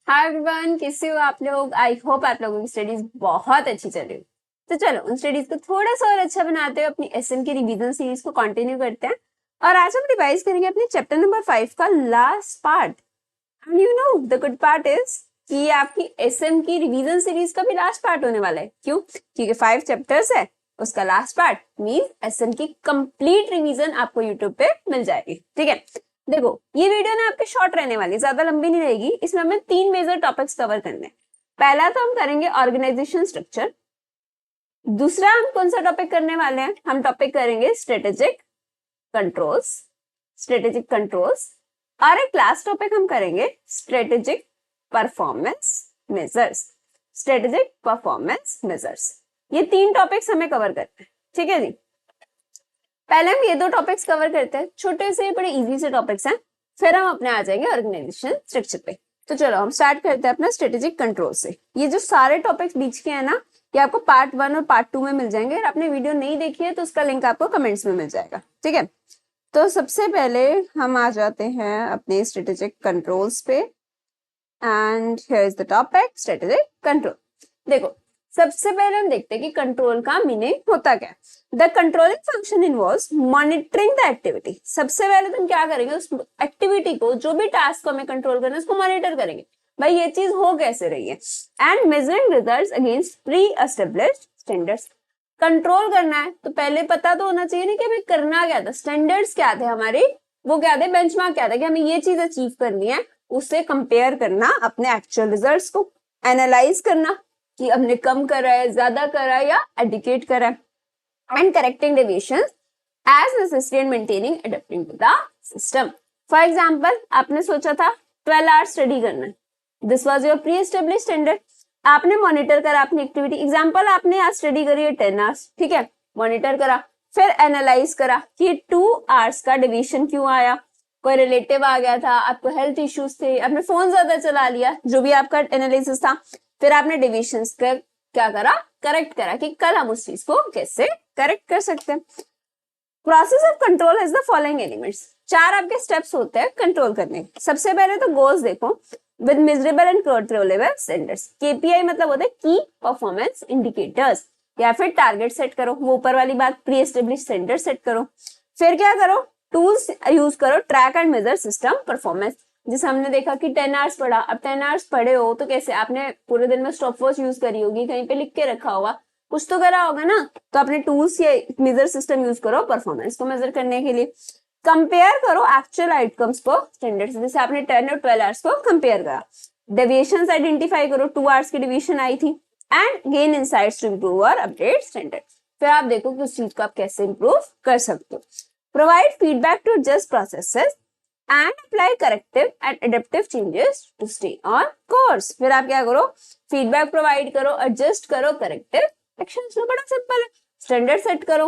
Hi everyone, कैसे हो आप लोग। आई होप आप लोगों की स्टडीज बहुत अच्छी चल रही है। तो चलो उन स्टडीज को थोड़ा सा और अच्छा बनाते हुए अपनी एसएम की रिवीजन सीरीज को कंटिन्यू करते हैं। और आज हम रिवाइज करेंगे अपने चैप्टर नंबर 5 का last part. And you know the good part is कि ये आपकी एसएम की रिवीजन सीरीज का भी लास्ट पार्ट होने वाला है। क्यों? क्योंकि 5 चैप्टर्स है, उसका लास्ट पार्ट मींस एसएम की कंप्लीट रिवीजन आपको यूट्यूब पे मिल जाएगी। ठीक है, देखो ये वीडियो ना आपके शॉर्ट रहने वाली, ज्यादा लंबी नहीं रहेगी। इसमें हमें 3 मेजर टॉपिक्स कवर करने हैं। पहला तो हम करेंगे ऑर्गेनाइजेशन स्ट्रक्चर। दूसरा हम कौन सा टॉपिक करने वाले हैं? हम टॉपिक करेंगे स्ट्रेटेजिक कंट्रोल्स। स्ट्रेटेजिक कंट्रोल्स और एक लास्ट टॉपिक हम करेंगे strategic performance measures. Strategic performance measures, ये 3 टॉपिक्स हमें कवर करने हैं। ठीक है जी, पहले हम ये 2 टॉपिक्स कवर करते हैं, छोटे से बड़े इजी से टॉपिक्स हैं। फिर हम अपने आ जाएंगे ऑर्गेनाइजेशन स्ट्रक्चर पे। तो चलो हम स्टार्ट करते हैं अपना स्ट्रेटेजिक कंट्रोल से। ये जो सारे टॉपिक्स बीच के हैं ना, ये आपको पार्ट 1 और पार्ट 2 में मिल जाएंगे। अगर आपने वीडियो नहीं देखी है तो उसका लिंक आपको कमेंट्स में मिल जाएगा। ठीक है, तो सबसे पहले हम आ जाते हैं अपने स्ट्रेटेजिक कंट्रोल्स पे। And here is the topic strategic control. देखो सबसे पहले हम देखते हैं कि कंट्रोल का मीनिंग होता क्या है। The controlling function involves monitoring the activity. सबसे पहले तुम क्या करेंगे, उस एक्टिविटी को, जो भी टास्क को हमें कंट्रोल करना है उसको मॉनिटर करेंगे, भाई ये चीज हो कैसे रही है। And measuring results against pre established standards. Control करना है तो पहले पता तो होना चाहिए ना कि हमें करना क्या था, स्टैंडर्ड्स क्या थे हमारे, वो क्या थे, बेंचमार्क क्या था कि हमें ये चीज अचीव करनी है। उससे कंपेयर करना अपने एक्चुअल रिजल्ट्स को, एनालाइज करना कि हमने कम करा है, ज्यादा करा है या एडिकेट करा है। And correcting deviations as necessary and maintaining adapting to the system. For example आपने सोचा था 12 आवर्स स्टडी करना है, this was your pre established standard. आपने मॉनिटर करा अपनी एक्टिविटी, एग्जांपल आपने आज स्टडी करी है 10 आवर्स, ठीक है, मॉनिटर करा, फिर एनालाइज करा कि 2 आवर्स का डेविएशन क्यों आया, कोई रिलेटिव आ गया था, आपको हेल्थ इश्यूज थे, आपने फोन ज्यादा चला लिया, जो भी आपका एनालिसिस था। फिर आपने डिविजन्स का क्या करा, करेक्ट करा कि कल हम उस चीज को कैसे करेक्ट कर सकते हैं। Process of control has the following elements. 4 आपके स्टेप्स होते हैं कंट्रोल करने के। सबसे पहले तो गोल्स देखो, with measurable and controllable standards. KPI मतलब होता है की परफॉर्मेंस इंडिकेटर्स, या फिर टारगेट सेट करो, वो ऊपर वाली बात, प्री एस्टेब्लिश्ड स्टैंडर्ड सेट करो। फिर क्या करो, टूल्स यूज करो, track and measure system performance. जैसे हमने देखा कि 10 आवर्स पढ़ा, अब 10 आवर्स पढ़े हो तो कैसे, आपने पूरे दिन में स्टॉप वॉच यूज करी होगी, कहीं पे लिख के रखा होगा, कुछ तो करा होगा ना, तो अपने टूल्स या मेजर सिस्टम यूज करो परफॉर्मेंस को मेजर करने के लिए। कंपेयर करो एक्चुअल आउटकम्स को स्टैंडर्ड से, जैसे आपने 10 और 12 आवर्स को कंपेयर करा। डेविएशंस आइडेंटिफाई करो, 2 आवर्स की डेविएशन आई थी, and gain insights to improve और अपडेट स्टैंडर्ड। फिर आप देखो कि उस चीज को आप कैसे इंप्रूव कर सकते हो। Provide feedback to adjust processes and apply corrective and adaptive changes to stay on course. फिर आप क्या करो, फीडबैक प्रोवाइड करो, एडजस्ट करो, करेक्टिव एक्शन लो। बड़ा सिंपल है, स्टैंडर्ड सेट करो,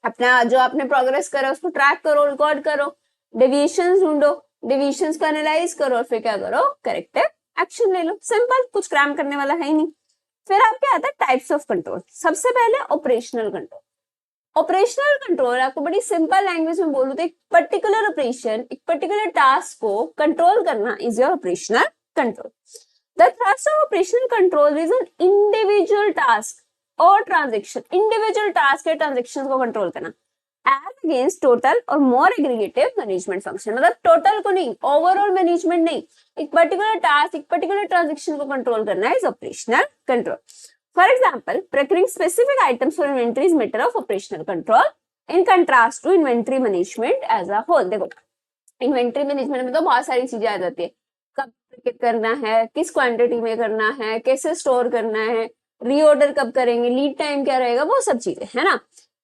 अपना जो आपने प्रोग्रेस करा उसको ट्रैक करो, रिकॉर्ड करो, डेविएशंस ढूंढो, डेविएशंस को एनालाइज करो, और फिर क्या करो, करेक्टिव एक्शन ले लो। सिंपल, कुछ क्रैम करने वाला है ही नहीं। फिर आप क्या आता है, टाइप्स ऑफ कंट्रोल। सबसे पहले ऑपरेशनल कंट्रोल। ऑपरेशनल कंट्रोल आपको बड़ी सिंपल लैंग्वेज में बोलूं तो एक पर्टिकुलर ऑपरेशन, एक पर्टिकुलर टास्क को कंट्रोल करना is your operational control. The thrust of operational control is an individual task और ट्रांजेक्शन। इंडिविजुअल टास्क या ट्रांजेक्शन को कंट्रोल करना एज अगेंस्ट टोटल और मोर एग्रीगेटिव मैनेजमेंट फंक्शन। मतलब टोटल को नहीं, ओवरऑल मैनेजमेंट नहीं, एक पर्टिकुलर टास्क, एक पर्टिकुलर ट्रांजेक्शन को कंट्रोल करना is operational control. For example, procuring specific items for inventory is matter of operational control in contrast to inventory management as a whole. देखो inventory management में तो बहुत सारी चीजें आ जाती है, कब करना है, किस क्वांटिटी में करना है, कैसे स्टोर करना है, रीऑर्डर कब करेंगे, लीड टाइम क्या रहेगा, वो सब चीजें है ना।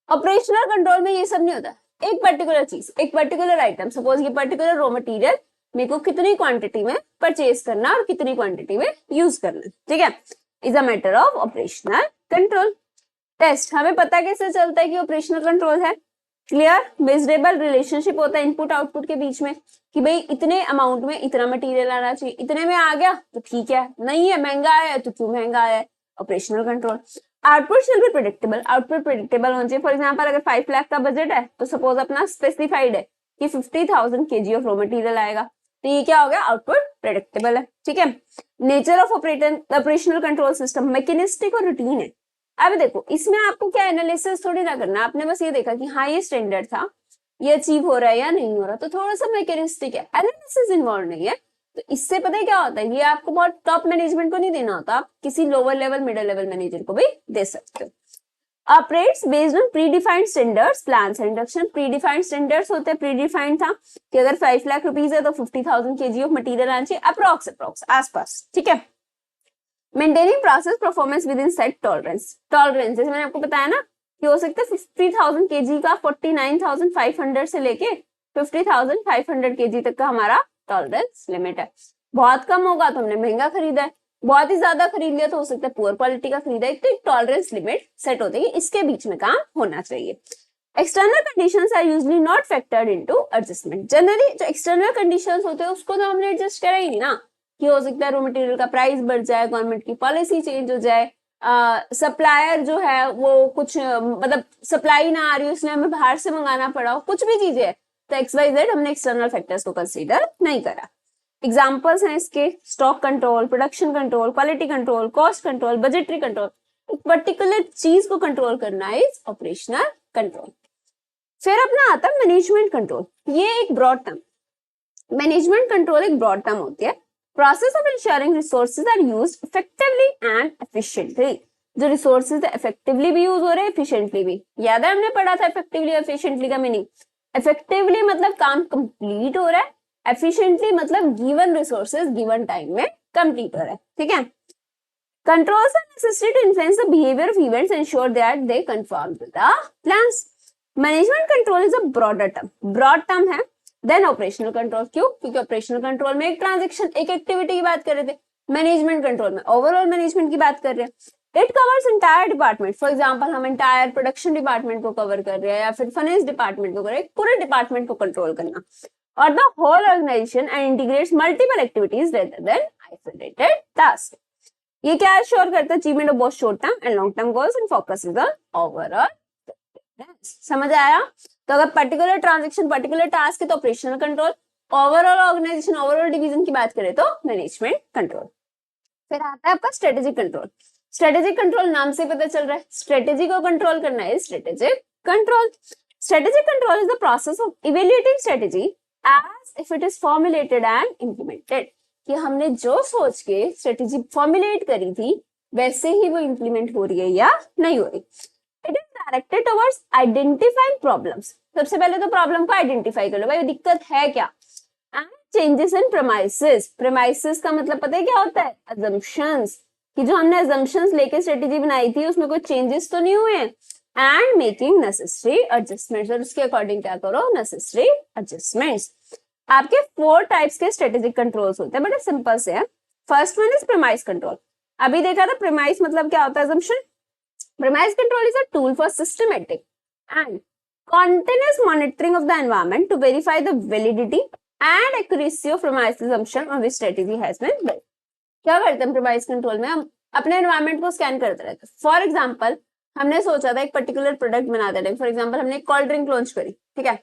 ऑपरेशनल कंट्रोल में ये सब नहीं होता। एक पर्टिकुलर चीज, एक पर्टिकुलर आइटम, सपोज ये पर्टिकुलर रॉ मटेरियल मेरे को कितनी क्वांटिटी में परचेज करना और कितनी क्वांटिटी में यूज करना, ठीक है, is a matter of operational control. Test, हमें पता कैसे चलता है कि ऑपरेशनल कंट्रोल है, क्लियर मेजरेबल रिलेशनशिप होता है इनपुट आउटपुट के बीच में, कि भाई इतने अमाउंट में इतना मटेरियल आना चाहिए, इतने में आ गया तो ठीक है, नहीं है महंगा आया तो क्यों महंगा आया है, operational control. Output shall be predictable, output predictable होना चाहिए। फॉर एग्जांपल अगर 5 लाख का बजट है तो सपोज अपना स्पेसिफाइड है कि 50,000 kg ऑफ रॉ मटेरियल आएगा, तो ये क्या हो गया, आउटपुट प्रेडिक्टेबल है, ठीक है। Nature of operational control system mechanistic और रूटीन है। अब देखो इसमें आपको क्या एनालिसिस थोड़ी ना करना, आपने बस ये देखा कि हाँ ये स्टैंडर्ड था, ये अचीव हो रहा है या नहीं हो रहा, तो थोड़ा सा मैकेनिस्टिक है, एनालिसिस इन्वॉल्व नहीं है। तो इससे पता है क्या होता है, ये आपको बहुत टॉप मैनेजमेंट को नहीं देना होता, आप किसी lower level middle level manager को भी दे सकते हो। Operates based on predefined standards, plans and induction. Predefined standards होते हैं, प्रीडिफाइंड था कि अगर 5 लाख रुपीज है तो 50,000 kg ऑफ मटेरियल आना चाहिए, अप्रोक्स आसपास, ठीक है। Maintaining process performance with in set tolerance, tolerance जैसे मैंने आपको बताया ना कि हो सकता है 50,000 kg का 49,500 से लेके 50,500 kg तक का हमारा टॉलरेंस लिमिट है। बहुत कम होगा तो हमने महंगा खरीदा है, बहुत ही ज्यादा खरीद लिया तो हो सकता है पुअर क्वालिटी का खरीदा है, तो एक टॉलरेंस लिमिट सेट होती है, इसके बीच में काम होना चाहिए। External conditions are usually not factored into adjustment. Generally जो एक्सटर्नल कंडीशंस होते हैं उसको तो हमने एडजस्ट करा ही नहीं ना, कि हो सकता है रॉ मटेरियल का प्राइस बढ़ जाए, गवर्नमेंट की पॉलिसी चेंज हो जाए, सप्लायर जो है वो कुछ मतलब सप्लाई ना आ रही है उसने हमें बाहर से मंगाना पड़ा हो, कुछ भी चीजें है, तो XYZ हमने एक्सटर्नल फैक्टर्स को कंसीडर नहीं करा। एग्जाम्पल्स हैं इसके, stock control, production control, quality control, cost control, budgetary control. एक पर्टिकुलर चीज को कंट्रोल करना इज ऑपरेशनल कंट्रोल। फिर अपना आता है मैनेजमेंट कंट्रोल, ये एक ब्रॉड टर्म, मैनेजमेंट कंट्रोल एक ब्रॉड टर्म होती है। Process of ensuring resources are used effectively and efficiently. जो रिसोर्सेज इफेक्टिवली भी यूज हो रहे हैं, एफिशिएंटली भी। याद है हमने पढ़ा था इफेक्टिवली एफिशिएंटली का मीनिंग। इफेक्टिवली मतलब काम कंप्लीट हो रहा है, एफिशिएंटली मतलब गिवन रिसोर्सेज गिवन टाइम में कंप्लीट हो रहा है, ठीक है। Controls are necessary to influence the behavior of events and ensure that they conform to the plans. Management control is a broader term. Broad term है. Then operational control. क्यों? क्योंकि operational control में एक ट्रांजेक्शन, एक activity की बात कर रहे थे। मैनेजमेंट कंट्रोल में ओवरऑल मैनेजमेंट की बात कर रहे हैं। It covers entire department. For example हम इंटायर प्रोडक्शन डिपार्टमेंट को कवर कर रहे हैं या फिर फाइनेंस डिपार्टमेंट को कर रहे हैं, पूरे डिपार्टमेंट को कंट्रोल करना। और the whole organisation and integrates multiple activities rather than isolated task. ये क्या एश्योर करता है? Achievement of both short term and long term goals and focuses on overall. समझ आया? तो अगर पर्टिकुलर ट्रांजैक्शन पर्टिकुलर टास्क है तो operational control, overall organisation overall division की बात करें तो मैनेजमेंट कंट्रोल। फिर आता है आपका स्ट्रेटेजिक कंट्रोल। स्ट्रेटेजिक कंट्रोल नाम से पता चल रहा है, स्ट्रेटेजी को कंट्रोल करना है strategic control. Strategic control is the process of evaluating strategy as if it is formulated and implemented. कि हमने जो सोच के स्ट्रेटेजी फॉर्मुलेट करी थी वैसे ही वो इंप्लीमेंट हो रही है या नहीं हो रही। It is directed towards identifying problems. सबसे पहले तो प्रॉब्लम को आइडेंटिफाई कर लो, भाई दिक्कत है क्या। And changes in premises. Premises का मतलब पता है क्या होता है? अजम्पशंस। कि जो हमने अजम्पशंस लेके स्ट्रेटेजी बनाई थी उसमें कोई चेंजेस तो नहीं हुए। And making necessary adjustments. और उसके अकॉर्डिंग क्या करो? Necessary adjustments. आपके 4 टाइप्स के स्ट्रेटेजिक कंट्रोल्स होते हैं, बड़े सिंपल से हैं। First one is premise control. अभी देखा था प्रेमाइस मतलब क्या होता है? assumption. Premise control is a tool for systematic and continuous monitoring of the environment to verify the validity and accuracy of premise assumption on which strategy has been built. क्या करते हैं प्रेमाइस कंट्रोल में? हम अपने environment को scan करते रहते हैं। फॉर एग्जाम्पल हमने सोचा था एक पर्टिकुलर प्रोडक्ट बनाते थे, फॉर एग्जाम्पल हमने एक कोल्ड ड्रिंक लॉन्च करी, ठीक है।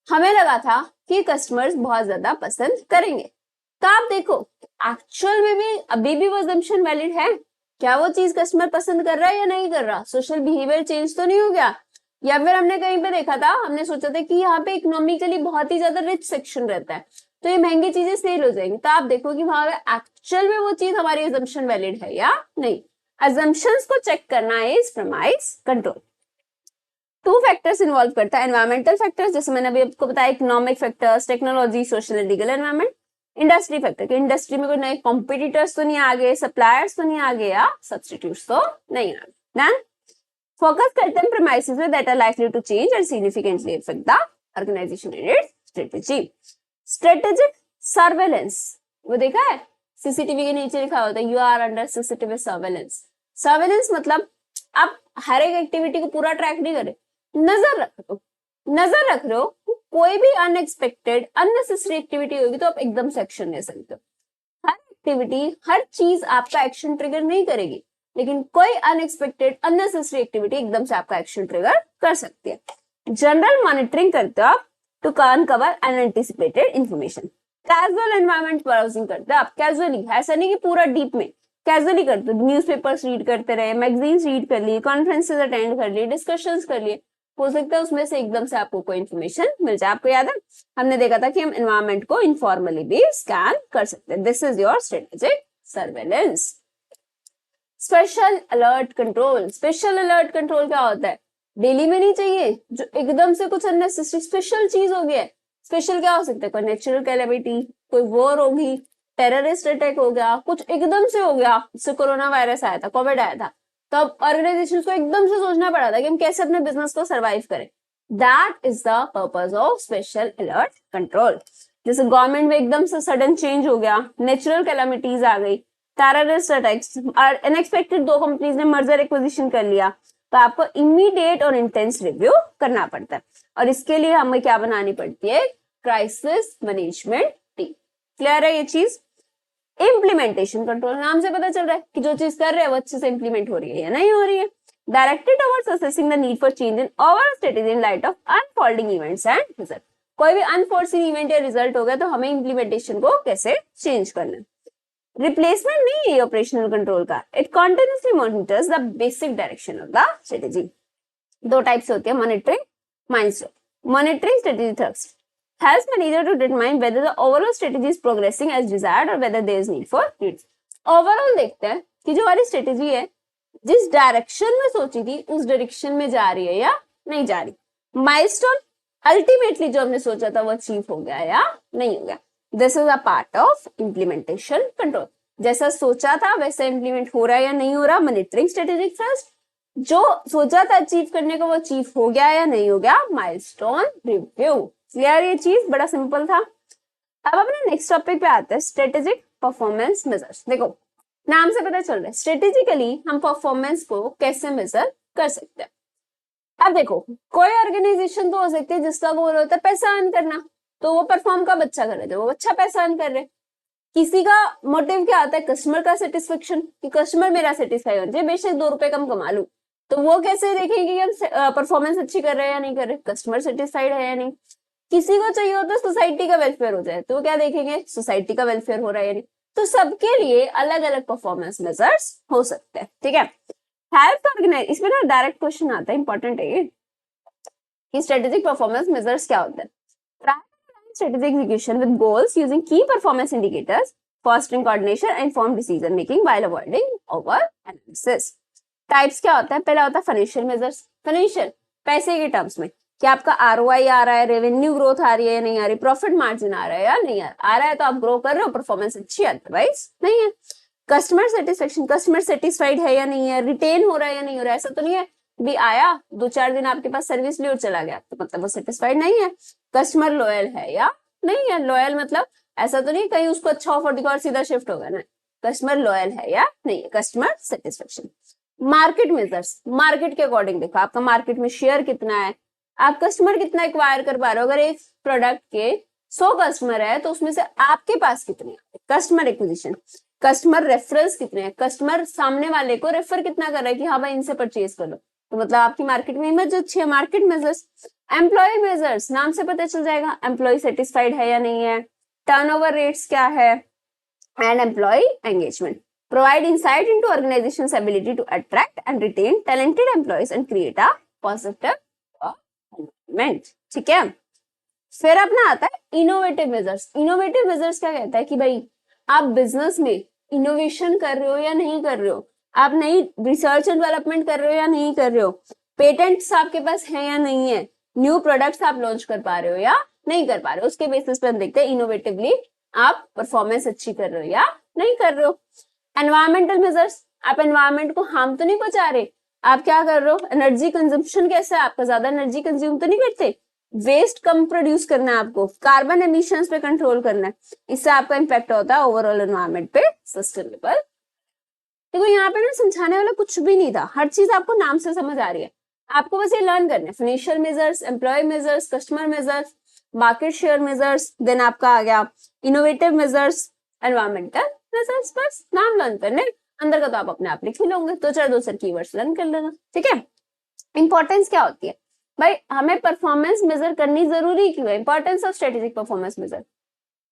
हमें लगा था कि कस्टमर्स बहुत ज्यादा पसंद करेंगे। तो आप देखो एक्चुअल में भी अभी भी वो assumption वैलिड है क्या? वो चीज कस्टमर पसंद कर रहा है या नहीं कर रहा? सोशल बिहेवियर चेंज तो नहीं हो गया? या फिर हमने कहीं पे देखा था, हमने सोचा था कि यहाँ पे इकोनॉमिकली बहुत ही ज्यादा रिच सेक्शन रहता है तो ये महंगी चीजें सेल हो जाएंगी। तो आप देखो कि वहां पे एक्चुअल में वो चीज हमारी assumption वैलिड है या नहीं। assumptions को चेक करना is premise control. 2 factors involve करता है। एनवायरमेंटल फैक्टर्स, जैसे मैंने अभी आपको बताया, economic factors, technology, social and legal environment. Industry factor, कि इंडस्ट्री में कोई नए कॉम्पिटिटर्स तो नहीं आ गए, सप्लायर्स तो नहीं आ गए या सब्स्टिट्यूट्स तो नहीं आ गए। देन फोकस करते हैं प्रेमाइसेस में that are likely to change and significantly affect the organisation and its strategy. Strategic surveillance, वो देखा है सीसीटीवी के नीचे लिखा होता है you are under CCTV surveillance. Surveillance मतलब आप हर एक एक्टिविटी को पूरा ट्रैक नहीं करे, नजर रख रहे हो। कोई भी अनएक्सपेक्टेड अननेसेसरी एक्टिविटी होगी तो आप एकदम से एक्शन ले सकते हो। हर एक्टिविटी हर चीज आपका एक्शन ट्रिगर नहीं करेगी, लेकिन कोई अनएक्सपेक्टेड अननेसेसरी एक्टिविटी एकदम से आपका एक्शन ट्रिगर कर सकती है। जनरल मॉनिटरिंग करते हो आप to uncover unanticipated information. Casual environment browsing करते हैं आप, कैजुअली, ऐसा नहीं कि पूरा डीप में, कैजुअली करते, न्यूज़पेपर्स रीड करते रहे, मैगजीन्स रीड कर लिए, कॉन्फ्रेंसेस अटेंड कर लिए, डिस्कशंस कर लिए, हो सकता है उसमें से एकदम से आपको कोई इन्फॉर्मेशन मिल जाए। आपको याद है हमने देखा था कि हम एनवायरमेंट को इनफॉर्मली भी स्कैन कर सकते हैं। This is your strategic surveillance. Special alert control, special alert control क्या होता है? डेली में नहीं चाहिए, जो एकदम से कुछ अननेसेसरी स्पेशल चीज हो गया है। स्पेशल क्या हो सकता है? कोई नेचुरल कैलेमिटी, कोई वॉर होगी, टेररिस्ट अटैक हो गया, कुछ एकदम से हो गया, जैसे कोरोना वायरस आया था, कोविड आया था, तो अब ऑर्गेनाइजेशन को एकदम से सोचना पड़ा था कि हम कैसे अपने बिजनेस को सर्वाइव करें। That is the purpose of special alert control. जैसे गवर्नमेंट में एकदम से सडन चेंज हो गया, नेचुरल कैलामिटीज आ गई, टेररिस्ट अटैक्स, अनएक्सपेक्टेड दो कंपनीज ने मर्जर एक्विजिशन कर लिया, तो आपको इमीडिएट और इंटेंस रिव्यू करना पड़ता है। और इसके लिए हमें क्या बनानी पड़ती है? Crisis management team. क्लियर है ये चीज? इम्प्लीमेंटेशन कंट्रोल, नाम से पता चल रहा है कि जो चीज कर रहे हैं वो अच्छे से इंप्लीमेंट हो रही है या नहीं हो रही है। Directed towards assessing the need for change in overall strategy in light of unfolding events and result. कोई भी अनफोर्सिन इवेंट या रिजल्ट हो गया तो हमें इम्प्लीमेंटेशन को कैसे चेंज करना है। रिप्लेसमेंट नहीं है ऑपरेशनल कंट्रोल का, it continuously monitors the basic direction of the strategy. दो टाइप से होती है, monitoring, milestone. Monitoring strategy thrust helps manager to determine whether the overall strategy is progressing as desired or whether there is need for tweaks. Overall देखते हैं कि जो हमारी strategy है जिस डायरेक्शन में सोची थी उस डायरेक्शन में जा रही है या नहीं जा रही। माइलस्टोन, अल्टीमेटली जो हमने सोचा था वो अचीव हो गया या नहीं हो गया। This is a part of implementation control. जैसा सोचा था वैसा इम्प्लीमेंट हो रहा है या नहीं हो रहा। मॉनिटरिंग स्ट्रेटेजिक थ्रस्ट, जो सोचा था अचीव करने को वो अचीव हो गया या नहीं हो गया। Milestone review. क्लियर? ये चीज बड़ा सिंपल था। अब अपने नेक्स्ट टॉपिक पे आते हैं, स्ट्रेटेजिक परफॉर्मेंस मेजर्स। देखो नाम से पता चल रहा है स्ट्रेटेजिकली हम परफॉर्मेंस को कैसे मेजर कर सकते हैं। अब देखो कोई ऑर्गेनाइजेशन तो हो सकती है जिसका गोल होता है पैसा अर्न करना, तो वो परफॉर्म कब अच्छा कर रहे थे? वो अच्छा पैसा अर्न कर रहे। किसी का मोटिव क्या आता है? कस्टमर का सेटिस्फेक्शन, कि कस्टमर मेरा सेटिस्फाई होना चाहिए, बेशक 2 रुपए कम कमा लूं, तो वो कैसे देखेंगे कि हम परफॉर्मेंस अच्छी कर रहे हैं या नहीं कर रहे, कस्टमर सेटिस्फाइड है या नहीं। किसी को चाहिए होता है सोसाइटी का वेलफेयर हो जाए, तो क्या देखेंगे? सोसाइटी का वेलफेयर हो रहा है या नहीं। तो सबके लिए अलग अलग परफॉर्मेंस मेजर्स हो सकते हैं, ठीक है। हेल्प ऑर्गेनाइज, इसमें ना डायरेक्ट क्वेश्चन आता है, इंपॉर्टेंट है ये कि स्ट्रेटेजिक परफॉर्मेंस मेजर्स क्या होते हैं। strategic execution with goals using key performance indicators, fostering coordination and informed decision making while avoiding over analysis. Types क्या होता है? पहला होता है फाइनेंशियल मेजर्स। फाइनेंशियल, पैसे के टर्म्स में कि आपका आरओआई आ रहा है, रेवेन्यू ग्रोथ आ रही है या नहीं आ रही, प्रॉफिट मार्जिन आ रहा है या नहीं आ रहा है, तो आप ग्रो कर रहे हो, परफॉर्मेंस अच्छी है, अदरवाइज नहीं है। कस्टमर सेटिस्फेक्शन, कस्टमर सेटिस्फाइड है या नहीं है, रिटेन हो रहा है या नहीं हो रहा है। ऐसा तो नहीं है भी आया 2-4 दिन आपके पास सर्विस ली और चला गया तो मतलब वो सेटिस्फाइड नहीं है। कस्टमर लॉयल है या नहीं है। लॉयल मतलब ऐसा तो नहीं कहीं उसको अच्छा ऑफर दिखा और सीधा शिफ्ट होगा ना। कस्टमर लॉयल है या नहीं है। Customer satisfaction. Market measures, market के अकॉर्डिंग देखो आपका मार्केट में शेयर कितना है, आप कस्टमर कितना एक्वायर कर पा रहे हो। अगर एक प्रोडक्ट के 100 कस्टमर है तो उसमें से आपके पास कितने हैं, कस्टमर एक्विजिशन। कस्टमर रेफरेंस कितने हैं, कस्टमर सामने वाले को रेफर कितना कर रहा है कि हाँ भाई इनसे परचेज कर लो, तो मतलब आपकी मार्केट में इमेज अच्छी है। Market measures. एम्प्लॉय मेजर्स, नाम से पता चल जाएगा एम्प्लॉय सेटिस्फाइड है या नहीं है, टर्नओवर रेट्स क्या है, and employee engagement. Provide insight into organisation's ability to attract and retain talented employees and create a positive environment, ठीक है। फिर अपना आता है इनोवेटिव मेजर्स। इनोवेटिव मेजर्स क्या कहता है कि भाई आप बिजनेस में इनोवेशन कर रहे हो या नहीं कर रहे हो, आप नई रिसर्च एंड डेवलपमेंट कर रहे हो या नहीं कर रहे हो, पेटेंट्स आपके पास है या नहीं है, न्यू प्रोडक्ट्स आप लॉन्च कर पा रहे हो या नहीं कर पा रहे हो। उसके बेसिस पे हम देखते हैं इनोवेटिवली आप परफॉर्मेंस अच्छी कर रहे हो या नहीं कर रहे हो। एनवायरमेंटल मेजर्स, आप एनवायरमेंट को हार्म तो नहीं पहुंचा रहे, आप क्या कर रहे हो, एनर्जी कंजम्पशन कैसा है आपका, ज्यादा एनर्जी कंज्यूम तो नहीं करते, वेस्ट कम प्रोड्यूस करना है आपको, कार्बन एमिशंस पे कंट्रोल करना है, इससे आपका इंपैक्ट होता है ओवरऑल एनवायरमेंट पे सस्टेनेबल। देखो यहाँ पे ना समझाने वाला कुछ भी नहीं था, हर चीज आपको नाम से समझ आ रही है, आपको बस ये लर्न करना है। Financial measures, employee measures, customer measures, market share measures, then आपका आ गया इनोवेटिव मेजर्स, एनवायरमेंटल मेजर्स, बस नाम लर्न करने, अंदर का तो आप अपने आप लिख ही लोगे, तो 4 कीवर्ड्स लर्न कर लेना, ठीक है। इंपॉर्टेंस क्या होती है भाई, हमें परफॉर्मेंस मेजर करनी जरूरी क्यों है, importance of strategic performance measure.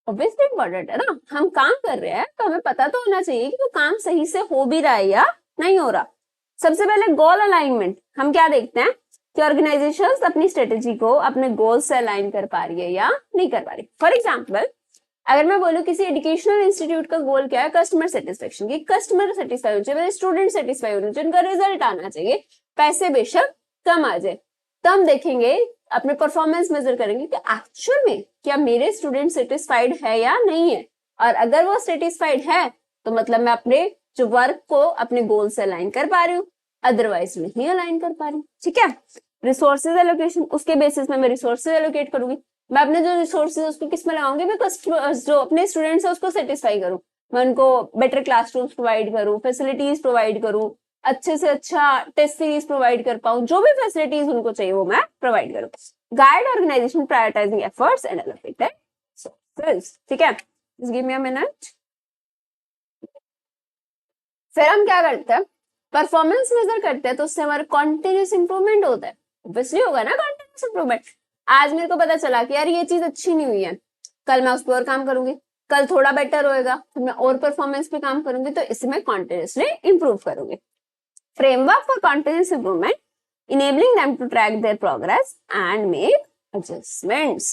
Obviously important है ना, हम काम कर रहे हैं तो हमें पता तो होना चाहिए कि वो काम सही से हो भी रहा है या नहीं हो रहा। सबसे पहले गोल अलाइनमेंट, हम क्या देखते हैं कि ऑर्गेनाइजेशंस अपनी स्ट्रेटेजी को अपने गोल से अलाइन कर पा रही है या नहीं कर पा रही। फॉर एग्जाम्पल, अगर मैं बोलूँ किसी एजुकेशनल इंस्टीट्यूट का गोल क्या है, कस्टमर सेटिस्फेक्शन, की कस्टमर सेटिस्फाई होना चाहिए, स्टूडेंट सेटिस्फाई होना चाहिए, उनका रिजल्ट आना चाहिए, पैसे बेशक कम आ जाए, तो हम देखेंगे अपने परफॉर्मेंस मेजर करेंगे कि एक्चुअल में क्या मेरे स्टूडेंट सेटिस्फाइड है या नहीं है, और अगर वो सेटिस्फाइड है तो मतलब मैं अपने जो वर्क को अपने गोल से अलाइन कर पा रही हूँ, अदरवाइज नहीं अलाइन कर पा रही हूँ। ठीक है, रिसोर्सेज एलोकेशन, उसके बेसिस में मैं रिसोर्सेज एलोकेट करूंगी, मैं अपने जो रिसोर्सेज उसको किस में लगाऊंगी, मैं जो अपने स्टूडेंट्स है उसको सेटिस्फाई करूं, मैं उनको बेटर क्लासरूम्स प्रोवाइड करूं, फैसिलिटीज प्रोवाइड करूं, अच्छे से अच्छा टेस्ट सीरीज प्रोवाइड कर पाऊं, जो भी फैसिलिटीज उनको चाहिए वो मैं प्रोवाइड करूं। Guide organisation prioritising efforts and allocated resources. ठीक है, गिव मी अ मिनट। फिर हम क्या करते हैं, परफॉर्मेंस मेजर करते हैं, तो उससे हमारा कॉन्टिन्यूस इंप्रूवमेंट होता है। ऑब्वियसली होगा ना कॉन्टिन्यूस इंप्रूवमेंट। आज मेरे को पता चला कि यार ये चीज अच्छी नहीं हुई है, कल मैं उस पर और काम करूंगी, कल थोड़ा बेटर होएगा, फिर मैं और परफॉर्मेंस पे काम करूंगी, तो इससे मैं कॉन्टिन्यूसली इंप्रूव करूंगी। Framework for continuous improvement enabling them to track their progress and make adjustments.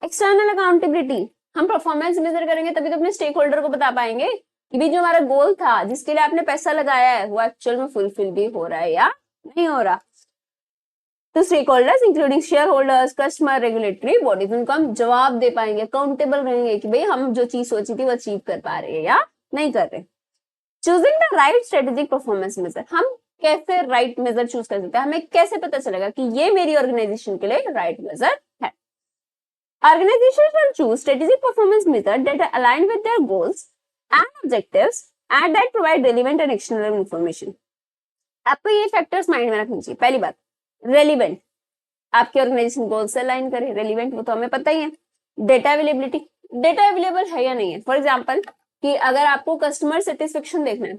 External accountability, हम परफॉर्मेंस मेजर करेंगे तभी तो अपने स्टेक होल्डर को बता पाएंगे कि भी जो हमारा गोल था जिसके लिए आपने पैसा लगाया है वो एक्चुअल में फुलफिल भी हो रहा है या नहीं हो रहा। तो stakeholders including shareholders, customer, regulatory bodies, उनको हम जवाब दे पाएंगे, अकाउंटेबल रहेंगे कि भाई हम जो चीज सोची थी वो अचीव कर पा रहे हैं या नहीं कर रहे। Choosing the right strategic performance measure, हम कैसे राइट मेजर चूज कर सकते हैं, हमें कैसे पता चलेगा कि ये मेरी ऑर्गेनाइजेशन के लिए राइट मेजर है। Organizations will choose strategic performance methods that are aligned with their goals and objectives and that provide relevant and actionable information. आपको ये फैक्टर्स माइंड में रखनी चाहिए। पहली बात, रेलिवेंट, आपके ऑर्गेनाइजेशन गोल से अलाइन करे, रेलिवेंट वो तो हमें पता ही है। डेटा अवेलेबिलिटी, डेटा अवेलेबल है या नहीं है। फॉर एग्जाम्पल कि अगर आपको कस्टमर सेटिस्फेक्शन देखना है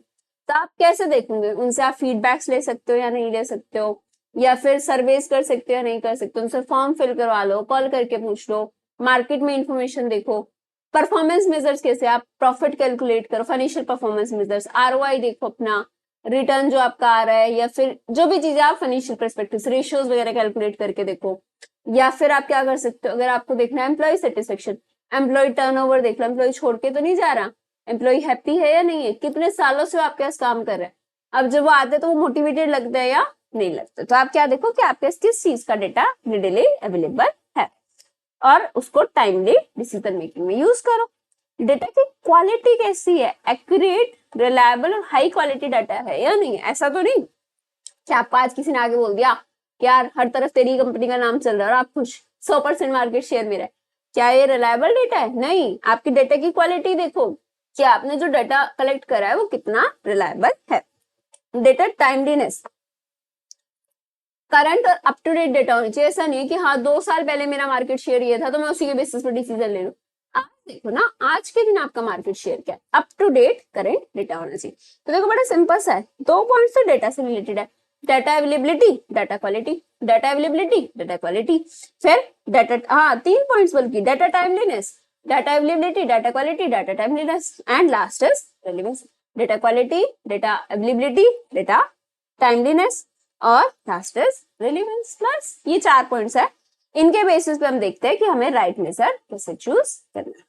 तो आप कैसे देखोगे, उनसे आप फीडबैक्स ले सकते हो या नहीं ले सकते हो, या फिर सर्वेस कर सकते हो या नहीं कर सकते, उनसे फॉर्म फिल करवा लो, कॉल करके पूछ लो, मार्केट में इंफॉर्मेशन देखो। परफॉर्मेंस मेजर्स कैसे, आप प्रॉफिट कैलकुलेट करो, फाइनेंशियल परफॉर्मेंस मेजर्स, आरओआई देखो अपना, रिटर्न जो आपका आ रहा है, या फिर जो भी चीजें आप फाइनेंशियल परस्पेक्टिव से रेशियोज वगैरह कैलकुलेट करके देखो। या फिर आप क्या कर सकते हो, अगर आपको देखना है एम्प्लॉय सेटिस्फेक्शन, एम्प्लॉय टर्नओवर देख लो, एम्प्लॉय छोड़ के तो नहीं जा रहा, एम्प्लॉय हैप्पी है या नहीं है, कितने सालों से आपके पास काम कर रहे हैं, अब जब वो आते हैं तो वो मोटिवेटेड लगता है या नहीं लगता। तो आप क्या देखो कि आपके पास किस चीज का डेटा रिडीली अवेलेबल है और उसको टाइमली डिसीजन मेकिंग में यूज करो। डेटा की क्वालिटी कैसी है, एक्यूरेट, रिलायबल और हाई क्वालिटी डाटा है या नहीं है। ऐसा तो नहीं कि आपको आज किसी ने आगे बोल दिया कि यार हर तरफ तेरी कंपनी का नाम चल रहा है और आप खुश 100% मार्केट शेयर में रहे, क्या ये रिलायबल डेटा है? नहीं, आपकी डेटा की क्वालिटी देखो कि आपने जो डाटा कलेक्ट करा है वो कितना रिलायबल है। डेटा टाइमलीनेस, करंट और अप टू डेट डेटा होनी चाहिए। ऐसा नहीं है कि हाँ 2 साल पहले मेरा मार्केट शेयर ये था तो मैं उसी के बेसिस पर डिसीजन ले लूं। आज देखो ना, आज के दिन आपका मार्केट शेयर क्या है, up to date current data होना चाहिए। तो देखो बड़ा सिंपल सा है, 2 पॉइंट्स तो डेटा से रिलेटेड है, data availability, data quality, data availability, data quality, फिर डाटा, हाँ 3 पॉइंट्स बल्कि, data timeliness, data availability, data quality, data timeliness, and last is relevance. Data quality, data availability, data timeliness और last is relevance plus, ये 4 points है। इनके basis पे हम देखते हैं कि हमें राइट मेजर कैसे चूज करना है।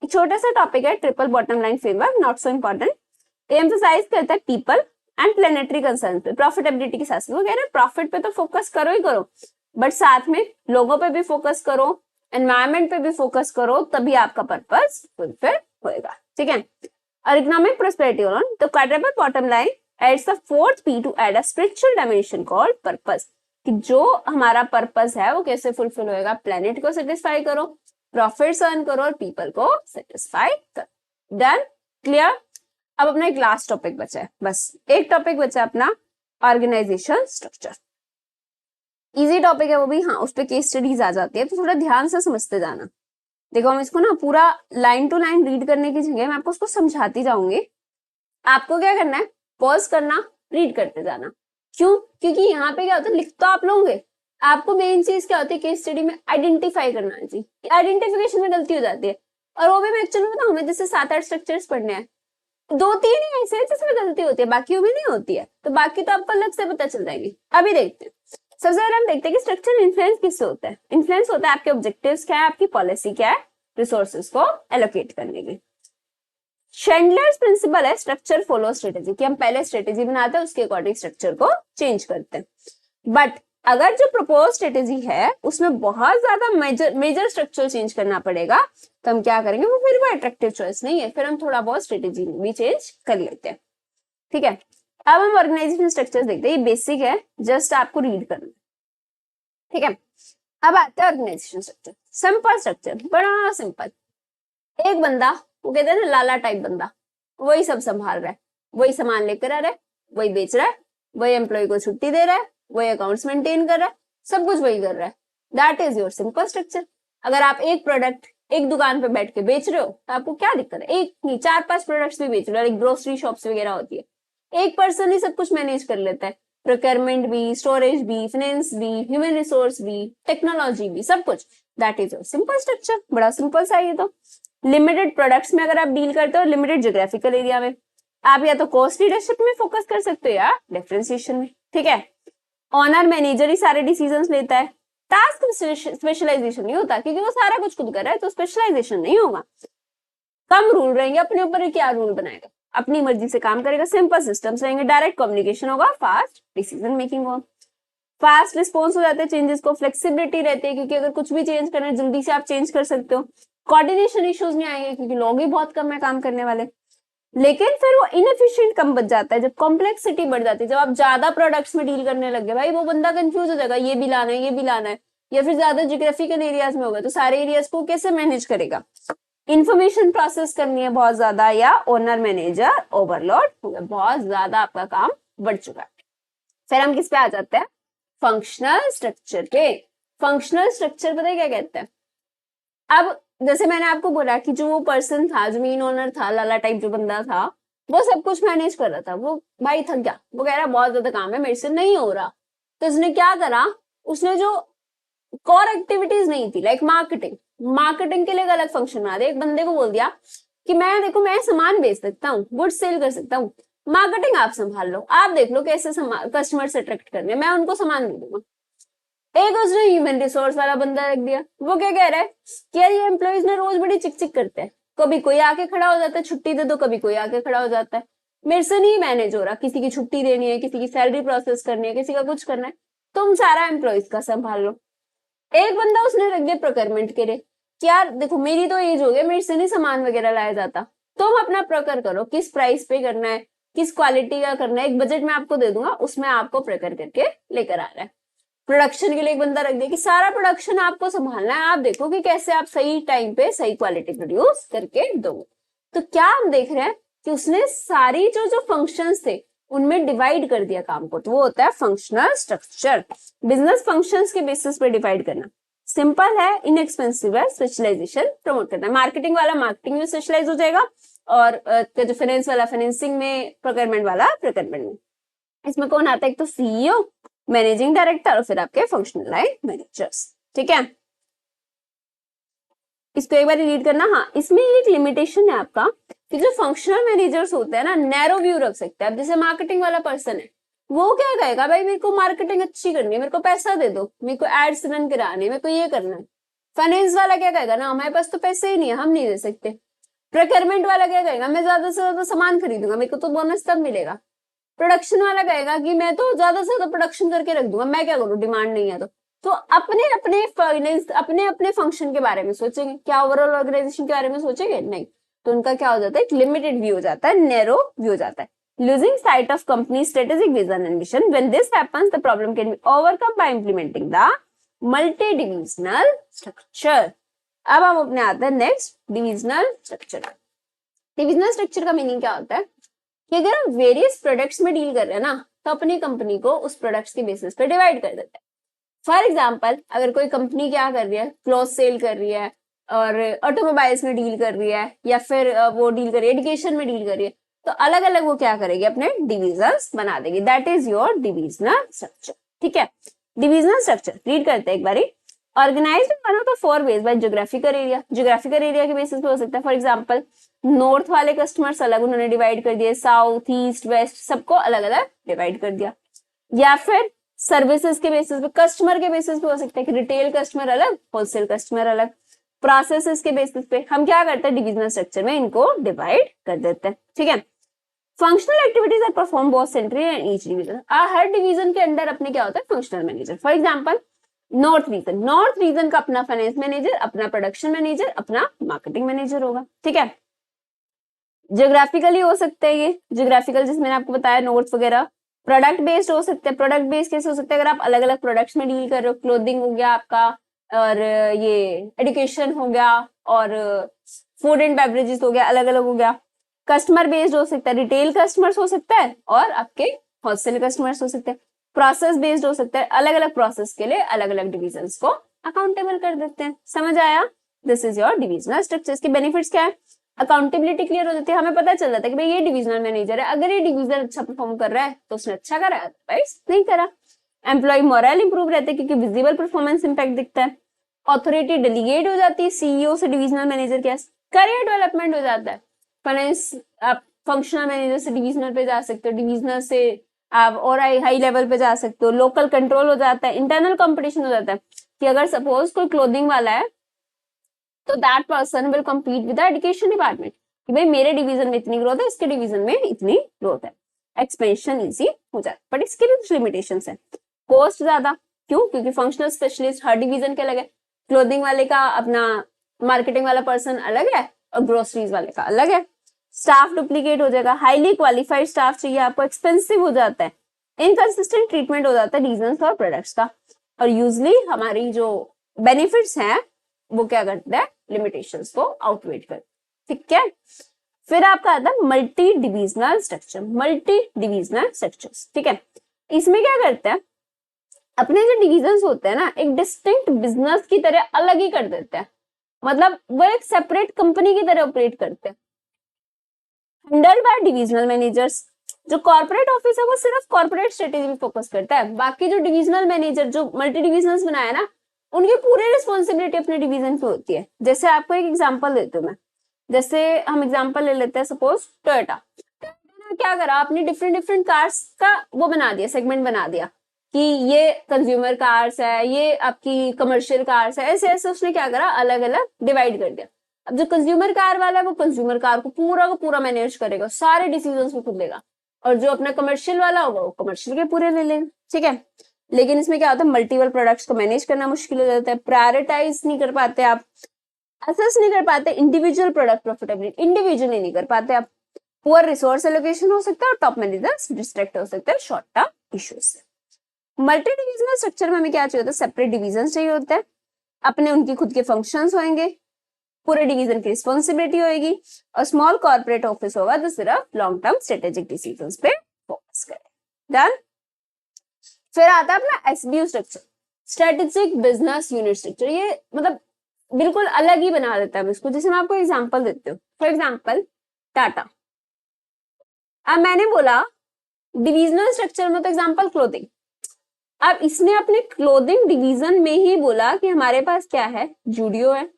एक छोटा सा टॉपिक है triple bottom line framework, not so important. Emphasise करता है पीपल एंड प्लेनेटरी कंसर्न पे, प्रॉफिटेबिलिटी के साथ। वो कह रहे हैं प्रॉफिट पे तो फोकस करो ही करो, बट साथ में लोगों पे भी फोकस करो, एनवायरमेंट पे भी फोकस करो, तभी आपका पर्पस फुलफिल होएगा। ठीक है, और economic prosperity on to quadruple bottom line adds the fourth P to add a spiritual dimension called purpose, कि जो हमारा पर्पस है वो कैसे फुलफिल होएगा, प्लेनेट को सेटिस्फाई करो, प्रॉफिट अर्न करो और पीपल को सेटिस्फाई करो। Done, clear. अब अपना एक लास्ट टॉपिक बचा है, बस एक टॉपिक बचा है अपना, ऑर्गेनाइजेशन स्ट्रक्चर। इजी टॉपिक है वो भी, हाँ उस पर केस स्टडीज आ जाती है, तो थोड़ा ध्यान से समझते जाना। देखो हम इसको ना पूरा लाइन टू लाइन रीड करने की जगह मैं आपको उसको समझाती जाऊंगी। आपको क्या करना है, पॉज करना, रीड करते जाना। क्यों? क्योंकि यहाँ पे क्या होता है, लिख तो आप लोगे, आपको मेन चीज क्या होती है केस स्टडी में, आइडेंटिफाई करना चाहिए। आइडेंटिफिकेशन में गलती हो जाती है, और वो भी मैं एक्चुअली बताऊं, हमें जैसे 7-8 स्ट्रक्चर्स पढ़ने हैं, 2-3 ही ऐसे हैं जिसमें गलती होती है, बाकी में नहीं होती है, तो बाकी तो आपको अलग से पता चल जाएंगे। अभी देखते हैं, सबसे पहले हम देखते हैं कि स्ट्रक्चर इन्फ्लुएंस किससे होता है। इन्फ्लुएंस होता है आपके ऑब्जेक्टिव्स क्या है, आपकी पॉलिसी क्या है, रिसोर्सेज को एलोकेट करने की। शेंडलर्स प्रिंसिपल है स्ट्रक्चर फॉलो स्ट्रेटेजी, कि हम पहले स्ट्रेटेजी बनाते हैं, उसके अकॉर्डिंग स्ट्रक्चर को चेंज करते हैं। बट अगर जो प्रपोज स्ट्रेटेजी है उसमें बहुत ज्यादा मेजर स्ट्रक्चर चेंज करना पड़ेगा, तो हम क्या करेंगे, वो फिर वो अट्रैक्टिव चॉइस नहीं है, फिर हम थोड़ा बहुत स्ट्रेटेजी भी चेंज कर लेते हैं। ठीक है, अब हम ऑर्गेनाइजेशन स्ट्रक्चर्स देखते हैं, ये बेसिक है, जस्ट आपको रीड करना। ठीक है, अब आता है ऑर्गेनाइजेशन स्ट्रक्चर। सिंपल स्ट्रक्चर, बड़ा सिंपल। एक बंदा, वो कहते हैं ना लाला टाइप बंदा, वही सब संभाल रहा है, वही सामान लेकर आ रहा है, वही बेच रहा है, वही एम्प्लॉय को छुट्टी दे रहा है, वही अकाउंट्स मेंटेन कर रहा है, सब कुछ वही कर रहा है। That is your simple structure. अगर आप एक प्रोडक्ट एक दुकान पे बैठ के बेच रहे हो तो आपको क्या दिक्कत है, एक नहीं 4-5 प्रोडक्ट्स भी बेच रहे हो, एक ग्रोसरी शॉप्स वगैरह होती है, एक पर्सन ही सब कुछ मैनेज कर लेता है, प्रोक्योरमेंट भी, स्टोरेज भी, फाइनेंस भी, ह्यूमन रिसोर्स भी, टेक्नोलॉजी भी, सब कुछ। That is your simple structure, बड़ा सिंपल सा ये तो। लिमिटेड प्रोडक्ट्स में अगर आप डील करते हो, लिमिटेड ज्योग्राफिकल एरिया में, आप या तो कॉस्ट लीडरशिप में फोकस कर सकते हो या डिफरेंशिएशन में। ठीक है, ऑनर मैनेजर ही सारे डिसीजंस लेता है, टास्क स्पेशलाइजेशन नहीं होता, क्योंकि वो सारा कुछ खुद कर रहा है, तो स्पेशलाइजेशन नहीं होगा। कम रूल रहेंगे अपने ऊपर, क्या रूल बनाएगा, अपनी मर्जी से काम करेगा, सिंपल सिस्टम्स रहेंगे, डायरेक्ट कम्युनिकेशन होगा, फास्ट डिसीजन मेकिंग होगा, फास्ट रिस्पॉन्स हो जाते हैं चेंजेस को, फ्लेक्सिबिलिटी रहती है, क्योंकि अगर कुछ भी चेंज करना है जल्दी से आप चेंज कर सकते हो, कोऑर्डिनेशन इश्यूज नहीं आएंगे क्योंकि लोग ही बहुत कम है काम करने वाले। लेकिन फिर वो इनएफिशिएंट कम बच जाता है जब कॉम्प्लेक्सिटी बढ़ जाती है, जब आप ज्यादा प्रोडक्ट्स में डील करने लग गए, भाई वो बंदा कंफ्यूज हो जाएगा, ये भी लाना है, ये भी लाना है, या फिर ज्यादा जियोग्राफिकल एरियाज में होगा तो सारे एरियाज को कैसे मैनेज करेगा, इंफॉर्मेशन प्रोसेस करनी है बहुत ज्यादा, या ओनर मैनेजर ओवरलोड हो गया, बहुत ज्यादा आपका काम बढ़ चुका है। फिर हम किस पे आ जाते हैं, फंक्शनल स्ट्रक्चर पे। फंक्शनल स्ट्रक्चर पता है क्या कहते हैं, अब जैसे मैंने आपको बोला कि जो वो पर्सन था, जो मेन ओनर था, लाला टाइप जो बंदा था, वो सब कुछ मैनेज कर रहा था, वो भाई थक गया, वो कह रहा बहुत ज्यादा काम है, मेरे से नहीं हो रहा, तो उसने क्या करा, उसने जो कोर एक्टिविटीज नहीं थी, लाइक मार्केटिंग, मार्केटिंग के लिए अलग फंक्शन बना दिया, एक बंदे को बोल दिया कि मैं देखो मैं सामान बेच सकता हूँ, गुड सेल कर सकता हूँ, मार्केटिंग आप संभाल लो, आप देख लो कैसे कस्टमर से अट्रैक्ट करने, मैं उनको सामान दे दूंगा। एक उसने ह्यूमन रिसोर्स वाला बंदा रख दिया, वो क्या कह रहा है कि यार ये एम्प्लॉइज ना रोज बड़ी चिक चिक करते हैं, कभी कोई आके खड़ा हो जाता है छुट्टी दे दो, कभी कोई आके खड़ा हो जाता है, मेरे से नहीं मैनेज हो रहा, किसी की छुट्टी देनी है, किसी की सैलरी प्रोसेस करनी है, किसी का कुछ करना है, तुम सारा एम्प्लॉइज का संभाल लो। एक बंदा उसने रख दिया प्रोक्योरमेंट के लिए कि यार देखो मेरी तो एज हो गई, मेरे से नहीं सामान वगैरह लाया जाता, तुम अपना प्रोक्योर करो, किस प्राइस पे करना है, किस क्वालिटी का करना है, एक बजट में आपको दे दूंगा, उसमें आपको प्रोक्योर करके लेकर आ रहा है। प्रोडक्शन के लिए एक बंदा रख दिया कि सारा प्रोडक्शन आपको संभालना है, आप देखो कि कैसे आप सही टाइम पे सही क्वालिटी प्रोड्यूस करके दो। तो क्या हम देख रहे हैं कि उसने सारी जो फंक्शंस थे उनमें डिवाइड कर दिया काम को, तो वो होता है फंक्शनल स्ट्रक्चर। बिजनेस फंक्शंस के बेसिस पे डिवाइड करना सिंपल है, इनएक्सपेंसिव है, स्पेशलाइजेशन प्रमोट करना है। मार्केटिंग वाला मार्केटिंग में स्पेशलाइज हो जाएगा, और जो फाइनेंस वाला फाइनेंसिंग में, प्रोक्योरमेंट वाला प्रोक्योरमेंट में। इसमें कौन आता है, एक तो सीईओ, मैनेजिंग डायरेक्टर, और फिर आपके फंक्शनल लाइन मैनेजर्स। ठीक है, इसको एक बार रीड करना। हाँ, इसमें एक लिमिटेशन है आपका कि जो फंक्शनल मैनेजर्स होते हैं ना, नैरो व्यू रख सकते हैं। अब जैसे मार्केटिंग वाला पर्सन है, वो क्या कहेगा, भाई मेरे को मार्केटिंग अच्छी करनी है, मेरे को पैसा दे दो, मेरे को एड्स रन कराने, मेरे को ये करना है। फाइनेंस वाला क्या कहेगा ना, हमारे पास तो पैसे ही नहीं है, हम नहीं दे सकते। प्रोक्योरमेंट वाला क्या कहेगा, मैं ज्यादा से ज्यादा सामान खरीदूंगा, मेरे को तो बोनस तब मिलेगा। प्रोडक्शन वाला कहेगा कि मैं तो ज्यादा से ज्यादा प्रोडक्शन करके रख दूंगा, मैं क्या करूँ, डिमांड नहीं है तो अपने अपने फाइनेंस, अपने अपने फंक्शन के बारे में सोचेंगे, क्या ओवरऑल ऑर्गेनाइजेशन के बारे में सोचेंगे, नहीं। तो उनका क्या हो जाता है, एक लिमिटेड व्यू हो जाता है, नैरो व्यू हो जाता है। Losing site of company strategic vision and mission, when this happens the problem can be overcome bye implementing the multi divisional structure. अब हम अपने आते हैं next, divisional structure. Divisional structure का मीनिंग क्या होता है कि अगर हम वेरियस प्रोडक्ट्स में डील कर रहे हैं ना, तो अपनी कंपनी को उस प्रोडक्ट्स के बेसिस पे डिवाइड कर देते हैं। फॉर एग्जाम्पल, अगर कोई कंपनी क्या कर रही है, क्लॉथ सेल कर रही है, और ऑटोमोबाइल्स में डील कर रही है, या फिर वो डील कर रही है एजुकेशन में डील कर रही है, तो अलग अलग वो क्या करेगी, अपने डिविजन्स बना देगी। That is your divisional structure. ठीक है, डिविजनल स्ट्रक्चर रीड करते हैं एक बारी। Organised one of the 4 ways by geographical area, geographical area के बेसिस पे हो सकता है। फॉर एग्जांपल नॉर्थ वाले कस्टमर्स अलग उन्होंने डिवाइड कर दिए, साउथ ईस्ट वेस्ट सबको अलग अलग डिवाइड कर दिया। या फिर सर्विसेज के बेसिस पे, कस्टमर के बेसिस पे हो सकता है कि रिटेल कस्टमर अलग, होलसेल कस्टमर अलग। प्रोसेसेस के बेसिस पे हम क्या करते हैं, डिविजनल स्ट्रक्चर में इनको डिवाइड कर देते हैं, ठीक है। Functional activities are perform both central and each division, हर डिवीजन के अंदर अपने क्या होता है, functional manager. For example north region, north region का अपना फाइनेंस मैनेजर, अपना प्रोडक्शन मैनेजर, अपना मार्केटिंग मैनेजर होगा, ठीक है। ज्योग्राफिकली हो सकते हैं ये, ज्योग्राफिकल जिसमें मैंने आपको बताया नोट्स वगैरह। प्रोडक्ट बेस्ड हो सकते हैं, प्रोडक्ट बेस्ड कैसे हो सकते हैं, अगर आप अलग अलग प्रोडक्ट्स में डील कर रहे हो, क्लोथिंग हो गया आपका, और ये एजुकेशन हो गया, और फूड एंड बेवरेजेस हो गया, अलग अलग हो गया। कस्टमर बेस्ड हो सकता है, रिटेल कस्टमर्स हो सकता है, और आपके होलसेल कस्टमर्स हो सकते हैं। प्रोसेस बेस्ड हो सकता है, अलग अलग प्रोसेस के लिए अलग अलग डिविजन को अकाउंटेबल कर देते हैं। समझ आया, this is your divisional structure. इसके बेनिफिट्स क्या है, अकाउंटेबिलिटी क्लियर हो जाती है, हमें पता चल जाता है कि भाई ये डिविजनल मैनेजर है, अगर ये डिवीजन अच्छा परफॉर्म कर रहा है तो उसने अच्छा करा, अदरवाइज नहीं करा। एम्प्लॉय मोरल इंप्रूव रहते हैं क्योंकि विजिबल परफॉर्मेंस इंपैक्ट दिखता है। ऑथोरिटी डेलीगेट हो जाती है सीईओ से डिविजनल मैनेजर के, करियर डेवलपमेंट हो जाता है। फाइनेंस आप फंक्शनल मैनेजर से डिविजनल पे जा सकते हो, डिविजनल से आप और हाई लेवल पे जा सकते हो। लोकल कंट्रोल हो जाता है, इंटरनल कंपटीशन हो जाता है कि अगर सपोज कोई क्लोथिंग वाला है तो that person will compete with the education department कि भाई मेरे डिवीजन में इतनी ग्रोथ है, इसके डिवीजन में इतनी ग्रोथ है, एक्सपेंशन इजी हो जाता है। बट इसके भी कुछ लिमिटेशंस है, कॉस्ट ज्यादा, क्यों, क्योंकि फंक्शनल स्पेशलिस्ट हर डिवीजन के अलग है, क्लोथिंग वाले का अपना मार्केटिंग वाला पर्सन अलग है और ग्रोसरीज वाले का अलग है। स्टाफ डुप्लीकेट हो जाएगा, हाईली क्वालिफाइड स्टाफ चाहिए आपको, एक्सपेंसिव हो जाता है, इनकंसिस्टेंट ट्रीटमेंट हो जाता है रीजंस और प्रोडक्ट्स का, और यूजली हमारी जो बेनिफिट्स हैं वो क्या करता है, लिमिटेशंस को आउटवेट कर, ठीक है। फिर आपका आता है multi divisional structure, multi divisional structures, ठीक है। इसमें क्या करते हैं, अपने जो डिविजन्स होते हैं ना, एक डिस्टिंक्ट बिजनेस की तरह अलग ही कर देते हैं, मतलब वो एक सेपरेट कंपनी की तरह ऑपरेट करते हैं। हैंडल्ड बाय डिविजनल मैनेजर्स, जो कॉर्पोरेट ऑफिस है वो सिर्फ कॉर्पोरेट स्ट्रेटेजी पे फोकस करता है, बाकी जो डिविजनल मैनेजर जो मल्टी डिविजनल्स बनाया ना, उनकी पूरी रिस्पॉन्सिबिलिटी अपने डिवीजन पे होती है। जैसे आपको एक एग्जांपल देती हूँ मैं, जैसे हम एग्जांपल ले लेते हैं, सपोज टोयोटा ने क्या करा, आपने डिफरेंट डिफरेंट कार्स का वो बना दिया, सेगमेंट बना दिया कि ये कंज्यूमर कार्स है, ये आपकी कमर्शियल कार्स है, ऐसे ऐसे उसने क्या करा, अलग अलग डिवाइड कर दिया। अब जो कंज्यूमर कार वाला है वो कंज्यूमर कार को पूरा मैनेज करेगा, सारे डिसीजन वो खुद लेगा, और जो अपना कमर्शियल वाला होगा वो कमर्शियल के पूरे ले लेगा, ठीक है। लेकिन इसमें क्या होता है, मल्टीपल प्रोडक्ट्स को मैनेज करना मुश्किल हो जाता है, प्रायोरिटाइज नहीं कर पाते आप, असेस नहीं कर पाते इंडिविजुअल प्रोडक्ट प्रॉफिटेबिलिटी, इंडिविजुअली नहीं कर पाते आप, पुअर रिसोर्स एलोकेशन हो सकता है, और टॉप मैनेजर्स डिस्ट्रैक्ट हो सकते हैं शॉर्ट टर्म इश्यूज से। मल्टी डिविजनल स्ट्रक्चर में हमें क्या चाहिए होता है, सेपरेट डिविजन चाहिए होता है, अपने उनकी खुद के फंक्शंस होंगे, पूरे डिवीजन की रिस्पॉन्सिबिलिटी होगी, और स्मॉल कॉर्पोरेट ऑफिस होगा तो सिर्फ लॉन्ग टर्म स्ट्रेटेजिक डिसीजंस पे फोकस करे। डन। फिर आता है अपना SBU structure, strategic business unit structure, ये मतलब बिल्कुल अलग ही बना देता है इसको। जैसे मैं आपको एग्जांपल देती हूँ, फॉर एग्जांपल टाटा, अब मैंने बोला डिविजनल स्ट्रक्चर में तो एग्जांपल क्लोथिंग, अब इसने अपने क्लोथिंग डिवीजन में ही बोला कि हमारे पास क्या है, जूडियो है,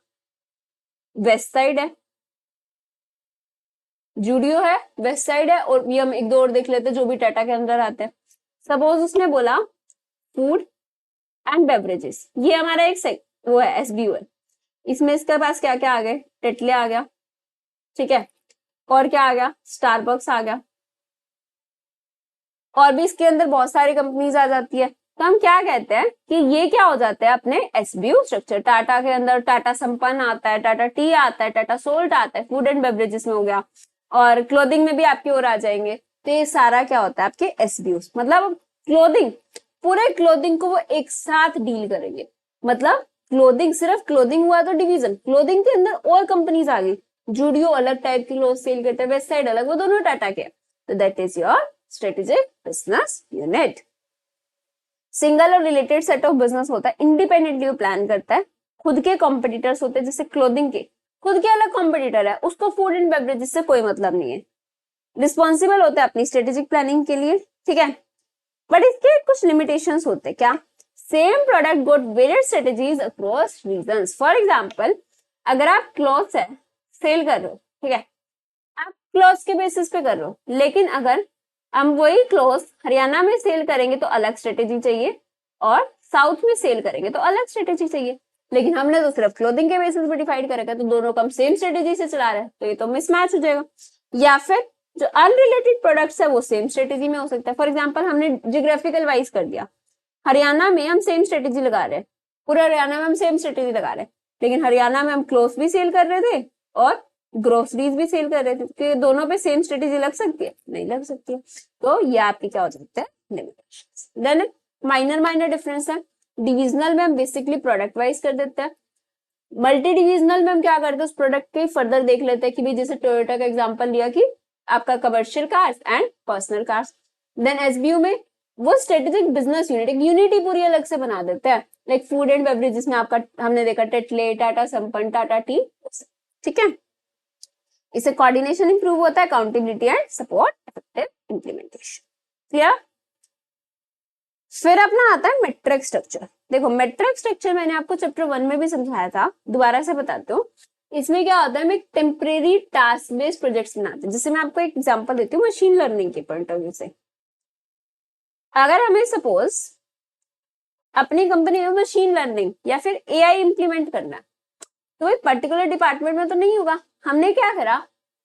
वेस्ट साइड है, जूडियो है, वेस्ट साइड है, और ये हम एक दो और देख लेते हैं जो भी टाटा के अंदर आते हैं। सपोज उसने बोला फूड एंड बेवरेजेस, ये हमारा एक वो है एसबीयू है, इसमें इसके पास क्या क्या आ गए, टेटले आ गया, ठीक है, और क्या आ गया, स्टारबक्स आ गया, और भी इसके अंदर बहुत सारी कंपनीज आ जाती है। तो हम क्या कहते हैं कि ये क्या हो जाता है अपने एसबीयू स्ट्रक्चर। टाटा के अंदर टाटा संपन्न आता है, टाटा टी आता है, टाटा सोल्ट आता है, फूड एंड बेवरेजेस में हो गया, और क्लोथिंग में भी आपकी ओर आ जाएंगे। तो ये सारा क्या होता है आपके एसबीयू, मतलब क्लोथिंग, पूरे क्लोथिंग को वो एक साथ डील करेंगे, मतलब क्लोथिंग सिर्फ क्लोथिंग हुआ तो डिवीजन, क्लोथिंग के अंदर और कंपनीज आ गई, जूडियो अलग टाइप की क्लोथ सेल करते हैं, वेस्ट साइड अलग, वो दोनों टाटा के। तो that is your strategic business unit. Single और रिलेटेड सेट ऑफ बिजनेस होता है, इंडिपेंडेंटली वो प्लान करता है, खुद के कॉम्पिटिटर्स होते हैं, जैसे क्लोथिंग के खुद के अलग कॉम्पिटिटर है, उसको फूड एंड बेवरेजेस से कोई मतलब नहीं है, रिस्पॉन्सिबल होता है अपनी स्ट्रेटेजिक प्लानिंग के लिए, ठीक है। बट इसके कुछ लिमिटेशंस होते हैं, क्या, same product got varied strategies across regions. For example, अगर आप क्लॉथ्स है सेल कर रहे हो, ठीक है, आप क्लॉथ्स के बेसिस पे कर रहे हो, लेकिन अगर हम वही क्लॉथ्स हरियाणा में सेल करेंगे तो अलग स्ट्रेटेजी चाहिए और साउथ में सेल करेंगे तो अलग स्ट्रेटेजी चाहिए। लेकिन हमने तो सिर्फ क्लोथिंग के बेसिस पे डिसाइड करेगा, तो दोनों को हम सेम स्ट्रेटेजी से चला रहे हैं, तो ये तो मिसमैच हो जाएगा। या फिर जो अनरिलेटेड प्रोडक्ट्स है वो सेम स्ट्रेटेजी में हो सकता है। फॉर एग्जाम्पल, हमने जियोग्राफिकल वाइज कर दिया, हरियाणा में हम सेम स्ट्रेटेजी लगा रहे हैं, पूरे हरियाणा में हम सेम स्ट्रेटेजी लगा रहे हैं, लेकिन हरियाणा में हम क्लोथ्स भी सेल कर रहे थे और ग्रोसरीज भी सेल कर रहे थे, कि दोनों पे सेम स्ट्रेटेजी लग सकती है? नहीं लग सकती है। तो ये आपकी क्या हो सकता है? लिमिटेशन। देन माइनर डिफरेंस है। डिविजनल में हम बेसिकली प्रोडक्ट वाइज कर देते हैं, मल्टी डिविजनल में हम क्या करते हैं, उस प्रोडक्ट के फर्दर देख लेते हैं कि भाई जैसे टोयोटा का एग्जांपल लिया कि आपका commercial cars and personal cars. Then SBU में वो स्ट्रेटेजिक बिजनेस यूनिट, एक यूनिटी पूरी अलग से बना देते हैं, लाइक फूड एंड बेवरेजेस में आपका हमने देखा टेटले, टाटा संपन्न, टाटा टी, ठीक है। इससे कोऑर्डिनेशन इंप्रूव होता है, accountability and support effective implementation. Clear? फिर अपना आता है मेट्रिक स्ट्रक्चर। देखो मेट्रिक स्ट्रक्चर मैंने आपको चैप्टर 1 में भी समझाया था, दोबारा से बताती हूँ। इसमें क्या होता है, हम एक टेम्परेरी टास्क बेस्ड प्रोजेक्ट्स बनाते हैं। जैसे मैं आपको एक एग्जांपल देती हूँ मशीन लर्निंग के पॉइंट ऑफ व्यू से। अगर हमें सपोज अपनी कंपनी में मशीन लर्निंग या फिर एआई इंप्लीमेंट करना है, तो एक पर्टिकुलर डिपार्टमेंट में तो नहीं होगा। हमने क्या करा,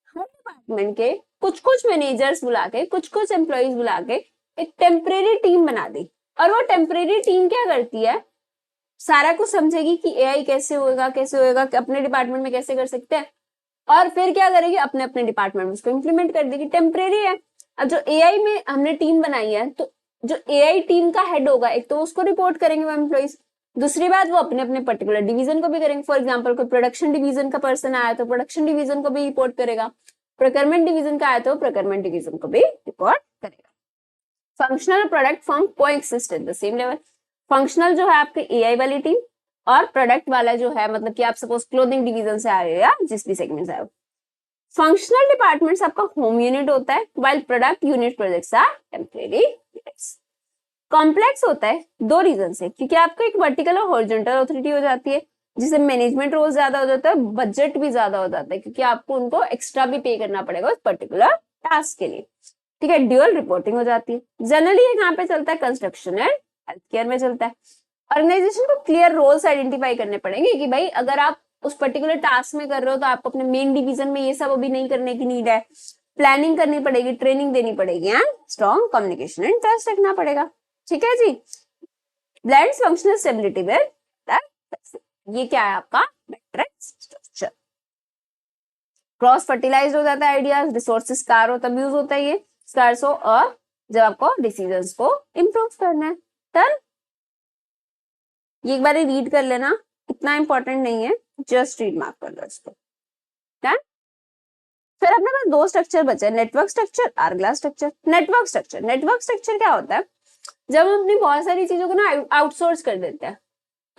हर डिपार्टमेंट के कुछ कुछ मैनेजर्स बुला के, कुछ कुछ एम्प्लॉइज बुला के एक टेम्परेरी टीम बना दी, और वो टेम्परेरी टीम क्या करती है, सारा कुछ समझेगी कि एआई कैसे होगा, अपने डिपार्टमेंट में कैसे कर सकते हैं, और फिर क्या करेगी, अपने अपने डिपार्टमेंट में उसको इम्प्लीमेंट कर देगी। टेम्परेरी है। अब जो एआई में हमने टीम बनाई है, तो जो एआई टीम का हेड होगा, एक तो उसको रिपोर्ट करेंगे वो एम्प्लॉइज, दूसरी बात वो अपने अपने पर्टिकुलर डिवीजन को भी करेंगे। फॉर एग्जांपल, कोई प्रोडक्शन डिवीजन का पर्सन आया तो प्रोडक्शन डिवीजन को भी रिपोर्ट करेगा, प्रोक्योरमेंट डिवीजन का आया तो प्रोक्योरमेंट डिवीजन को भी रिपोर्ट करेगा। Functional product form coexist at the same level. Functional जो है आपके एआई वाली टीम, और प्रोडक्ट वाला जो है, मतलब कि आप सपोज क्लोथिंग डिवीजन से आए हो या जिस भी सेगमेंट से आए हो। फंक्शनल डिपार्टमेंट्स आपका होम यूनिट होता है, while product unit projects are temporary units. Complex होता है दो रीजन से, क्योंकि आपको एक वर्टिकल और हॉरिजॉन्टल अथॉरिटी हो जाती है, जिससे मैनेजमेंट रोल ज्यादा हो जाता है, बजट भी ज्यादा हो जाता है, क्योंकि आपको उनको एक्स्ट्रा भी पे करना पड़ेगा उस पर्टिकुलर टास्क के लिए, ठीक है। ड्यूअल रिपोर्टिंग हो जाती है। जनरली ये कहाँ पे चलता है, कंस्ट्रक्शन एंड हेल्थ केयर में चलता है। ऑर्गेनाइजेशन को क्लियर रोल्स आइडेंटिफाई करने पड़ेंगे कि भाई अगर आप उस पर्टिकुलर टास्क में कर रहे हो तो आपको अपने मेन डिवीजन में ये सब अभी नहीं करने की नीड है, प्लानिंग करनी पड़ेगी, ट्रेनिंग देनी पड़ेगी, and strong communication and trust रखना पड़ेगा, ठीक है जी। ब्लेंड्स फंक्शनल स्टेबिलिटी विद ये क्या है आपका मैट्रिक्स स्ट्रक्चर। क्रॉस फर्टिलाइज हो जाता है आइडियाज, रिसोर्सेज स्कार हो तब यूज होता है ये स्कार्स हो, और जब आपको डिसीजंस को इम्प्रूव करना है। डन, ये एक बार रीड कर लेना, इतना इंपॉर्टेंट नहीं है, जस्ट रीड मार्क कर लो इसको। डन। फिर अपने पास दो स्ट्रक्चर बचे, network structure, hourglass structure. Network structure क्या होता है, जब हम अपनी बहुत सारी चीजों को ना आउटसोर्स कर देते हैं,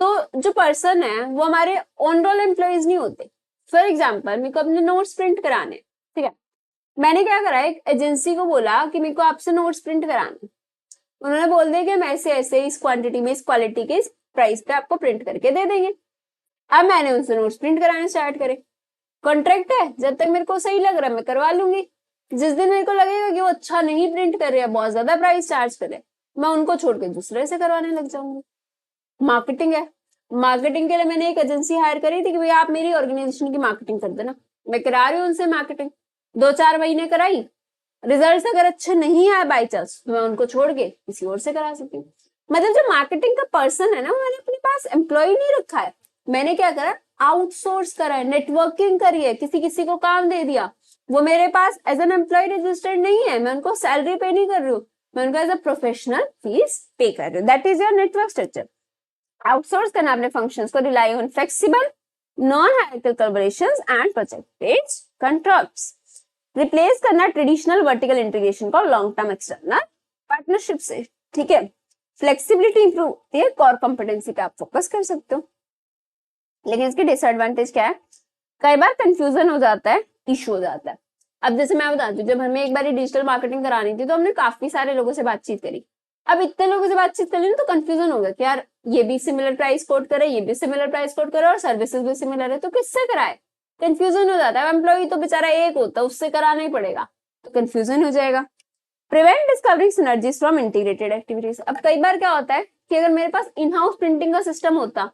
तो जो पर्सन है वो हमारे ऑन रोल एम्प्लॉइज नहीं होते। फॉर एग्जाम्पल, मेरे को अपने नोट्स प्रिंट कराने, ठीक है, मैंने क्या करा, एक एजेंसी को बोला कि मेरे को आपसे नोट्स प्रिंट कराने, उन्होंने बोल दिया कि हम ऐसे ऐसे इस क्वांटिटी में, इस क्वालिटी के, इस प्राइस पे आपको प्रिंट करके दे देंगे। अब मैंने उनसे नोट्स प्रिंट कराने स्टार्ट करे। कॉन्ट्रैक्ट है, जब तक मेरे को सही लग रहा है मैं करवा लूंगी। जिस दिन मेरे को लगेगा कि वो अच्छा नहीं प्रिंट कर रहे हैं, बहुत ज्यादा प्राइस चार्ज करे, मैं उनको छोड़ के दूसरे से करवाने लग जाऊंगी। मार्केटिंग है, मार्केटिंग के लिए मैंने एक एजेंसी हायर करी थी कि भैया आप मेरी ऑर्गेनाइजेशन की मार्केटिंग कर देना। मैं करा रही हूँ उनसे मार्केटिंग, 2-4 महीने कराई, रिजल्ट अगर अच्छे नहीं आए बाई चांस, तो मैं उनको छोड़ के किसी और से करा सकती हूँ। मतलब जो मार्केटिंग का पर्सन है ना, वो मैंने अपने पास एम्प्लॉय नहीं रखा है, मैंने क्या करा, आउटसोर्स करा है, नेटवर्किंग करी है, किसी किसी को काम दे दिया। वो मेरे पास एज एन एम्प्लॉय रजिस्टर्ड नहीं है, मैं उनको सैलरी पे नहीं कर रही हूँ, मैं उनको एज अ प्रोफेशनल फीस पे कर रही हूँ। That is your network structure. Outsource करना अपने फंक्शंस को, rely on flexible non hierarchical collaborations and project based contracts. Replace करना ट्रेडिशनल वर्टिकल इंटीग्रेशन को लॉन्ग टर्म एक्सटर्नल पार्टनरशिप से, ठीक है। फ्लेक्सिबिलिटी इंप्रूव होती है, कोर कॉम्पिटेंसी पे आप फोकस कर सकते हो। लेकिन इसकी डिसएडवांटेज क्या है, कई बार कंफ्यूजन हो जाता है, इशू हो जाता है। अब जैसे मैं बताती हूँ, जब हमें एक बार डिजिटल मार्केटिंग करानी थी तो हमने काफी सारे लोगों से बातचीत करी, अब इतने लोगों से बातचीत कर ली ना तो कंफ्यूजन हो गया कि यार ये भी सिमिलर प्राइस कोट करे, ये भी सिमिलर प्राइस कोट करे और सर्विसेज भी सिमिलर है, तो किससे कराए? कंफ्यूजन हो जाता है। एम्प्लॉय तो बेचारा एक होता है, उससे कराना ही पड़ेगा, तो कंफ्यूजन हो जाएगा। Prevent discovering synergies from integrated activities. अब कई बार क्या होता है कि अगर मेरे पास इन हाउस प्रिंटिंग का सिस्टम होता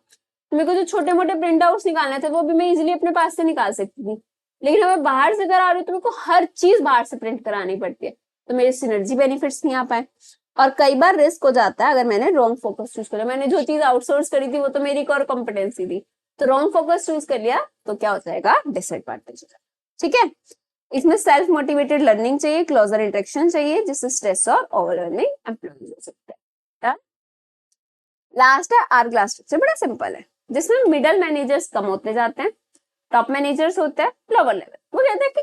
तो मेरे को जो छोटे मोटे प्रिंट आउट्स निकालने थे वो भी मैं इजिली अपने पास से निकाल सकती थी, लेकिन मैं बाहर से करा रही हूँ तो मेरे को हर चीज बाहर से प्रिंट करानी पड़ती है, तो मेरे सिनर्जी बेनिफिट्स नहीं आ पाए। और कई बार रिस्क हो जाता है अगर मैंने रॉन्ग फोकस चूज करा। मैंने जो चीज आउटसोर्स करी थी वो तो मेरी कोर कॉम्पिटेंसी थी, तो रॉन्ग फोकस चूज कर लिया तो क्या हो जाएगा, डिसएडवांटेज। ठीक है, इसमें सेल्फ मोटिवेटेड लर्निंग चाहिए, क्लोजर इंटरेक्शन चाहिए, जिससे स्ट्रेस और ओवरवेलमिंग एम्प्लॉयज हो सकते हैं। लास्ट है आर क्लास स्ट्रक्चर, बड़ा सिंपल है, जिसमें मिडल मैनेजर्स कम होते जाते हैं, टॉप मैनेजर्स होते हैं लोअर लेवल। वो कहते हैं कि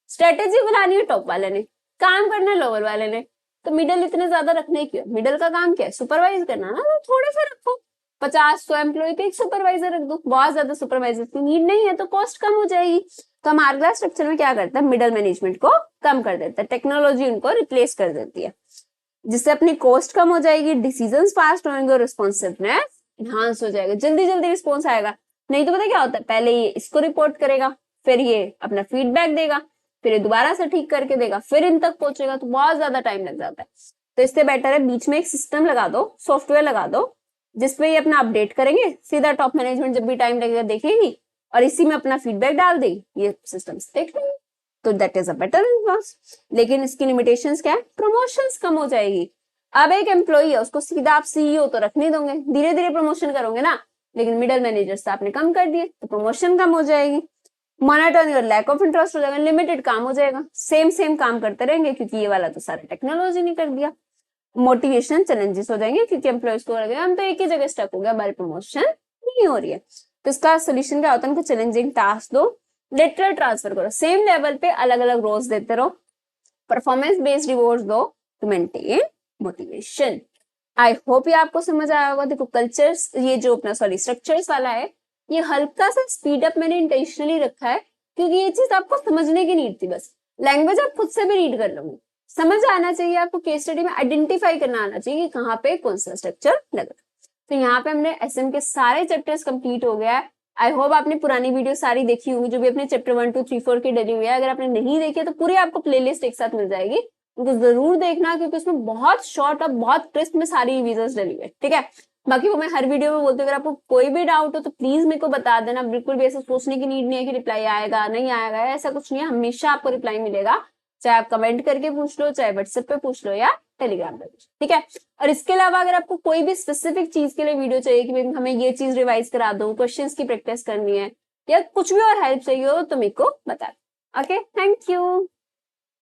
स्ट्रेटेजी बनानी है टॉप वाले ने, काम करना है लोअर वाले ने, तो मिडल इतने ज्यादा रखने क्यों? मिडल का काम क्या है? सुपरवाइज करना ना, तो थोड़े से रखो, 50-100 एम्प्लॉय पे एक सुपरवाइजर रख दो, बहुत ज्यादा सुपरवाइजर की नीड नहीं है तो कॉस्ट कम हो जाएगी। तो हम आर क्लास स्ट्रक्चर में क्या करते हैं, मिडल मैनेजमेंट को कम कर देते हैं, टेक्नोलॉजी उनको रिप्लेस कर देती है, जिससे अपनी कॉस्ट कम हो जाएगी, डिसीजंस फास्ट होंगे और रिस्पॉन्सिवनेस इनहांस हो जाएगा, जल्दी जल्दी रिस्पॉन्स आएगा। नहीं तो पता क्या होता है, पहले ये इसको रिपोर्ट करेगा, फिर ये अपना फीडबैक देगा, फिर ये दोबारा से ठीक करके देगा, फिर इन तक पहुंचेगा, तो बहुत ज्यादा टाइम लग जाता है। तो इससे बेटर है बीच में एक सिस्टम लगा दो, सॉफ्टवेयर लगा दो, जिसपे ये अपना अपडेट करेंगे, सीधा टॉप मैनेजमेंट जब भी टाइम लगेगा देखेगी और इसी में अपना फीडबैक डाल देगी, ये सिस्टम देख लेंगे, तो that is a better response. लेकिन इसकी लिमिटेशंस क्या है, प्रमोशंस कम हो जाएगी। अब एक एम्प्लॉई है, उसको सीधा आप सीईओ तो रख नहीं दोगे, धीरे धीरे प्रमोशन करोगे ना, लेकिन मिडल मैनेजर्स आपने कम कर दिए तो प्रमोशन कम हो जाएगी, मोनोटोनी और लैक ऑफ इंटरेस्ट हो जाएगा, लिमिटेड काम हो जाएगा, सेम काम करते रहेंगे क्योंकि ये वाला तो सारा टेक्नोलॉजी ने कर दिया। मोटिवेशन चैलेंजेस हो जाएंगे क्योंकि एम्प्लॉयज को लगेगा हम तो एक ही जगह स्टक हो गया, हमारी प्रमोशन नहीं हो रही है। तो इसका सोल्यूशन क्या होता है, उनको चैलेंजिंग टास्क दो, लेटरल ट्रांसफर करो, सेम लेवल पे अलग अलग रोल्स देते रहो, परफॉर्मेंस बेस्ड रिवॉर्ड्स दो to maintain motivation. I hope ये आपको समझ आया होगा। देखो कल्चर्स, ये जो अपना स्ट्रक्चर्स वाला है, ये हल्का सा स्पीड अप मैंने इंटेंशनली रखा है क्योंकि ये चीज आपको समझने की नीड थी। बस लैंग्वेज आप खुद से भी रीड कर लोगे, समझ आना चाहिए आपको, केस स्टडी में आइडेंटिफाई करना आना चाहिए कि कहाँ पे कौन सा स्ट्रक्चर लगा। तो यहाँ पे हमने एसएम के सारे चैप्टर्स कंप्लीट हो गया है। आई होप आपने पुरानी वीडियो सारी देखी होंगी, जो भी अपने चैप्टर 1, 2, 3, 4 की डली हुई है। अगर आपने नहीं देखी तो पूरी आपको प्लेलिस्ट एक साथ मिल जाएगी, उनको जरूर देखना क्योंकि उसमें बहुत शॉर्ट और बहुत क्रिस्प में सारी रिवीजन डली हुई है। ठीक है, बाकी वो मैं हर वीडियो में बोलती हूँ, अगर आपको कोई भी डाउट हो तो प्लीज मेरे को बता देना। बिल्कुल भी ऐसा सोचने की नीड नहीं है कि रिप्लाई आएगा नहीं आएगा, ऐसा कुछ नहीं है, हमेशा आपको रिप्लाई मिलेगा, चाहे आप कमेंट करके पूछ लो, चाहे व्हाट्सएप पे पूछ लो या टेलीग्राम पे पूछ लो। ठीक है, और इसके अलावा अगर आपको कोई भी स्पेसिफिक चीज के लिए वीडियो चाहिए कि हमें ये चीज रिवाइज करा दो, क्वेश्चंस की प्रैक्टिस करनी है या कुछ भी और हेल्प चाहिए हो तो मेरे को बता दो। Okay, thank you.